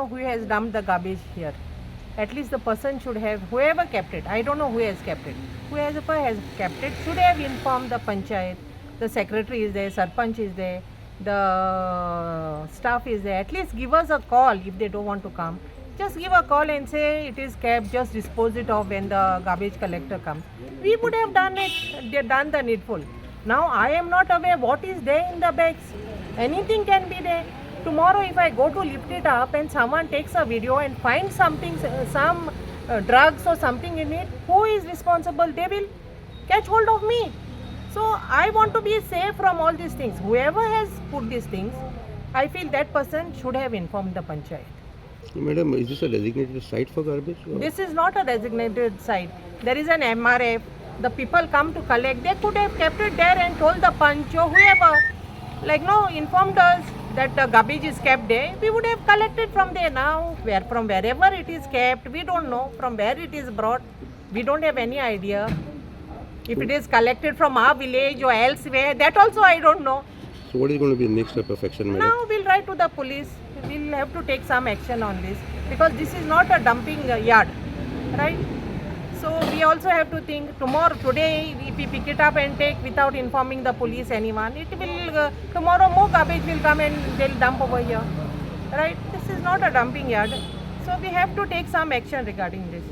Who has dumped the garbage here? At least the person should have, whoever kept it, I don't know who has kept it, whoever has kept it should have informed the panchayat. The secretary is there, sarpanch is there, the staff is there. At least give us a call if they don't want to come. Just give a call and say it is kept, just dispose it off when the garbage collector comes. We would have done it, done the needful. Now I am not aware what is there in the bags. Anything can be there. Tomorrow if I go to lift it up and someone takes a video and finds something, some drugs or something in it, who is responsible? They will catch hold of me. So I want to be safe from all these things. Whoever has put these things, I feel that person should have informed the panchayat. Madam, is this a designated site for garbage? This is not a designated site. There is an MRF. The people come to collect. They could have kept it there and told the punch or whoever, like no, informed us that the garbage is kept there. We would have collected from there. Now, from wherever it is kept, we don't know. From where it is brought, we don't have any idea. If it is collected from our village or elsewhere, that also I don't know. So what is going to be the next step of action, madam? Now we'll write to the police. We'll have to take some action on this because this is not a dumping yard, right? So we also have to think today if we pick it up and take without informing the police, anyone, it will, tomorrow more garbage will come and they'll dump over here, right? This is not a dumping yard. So we have to take some action regarding this.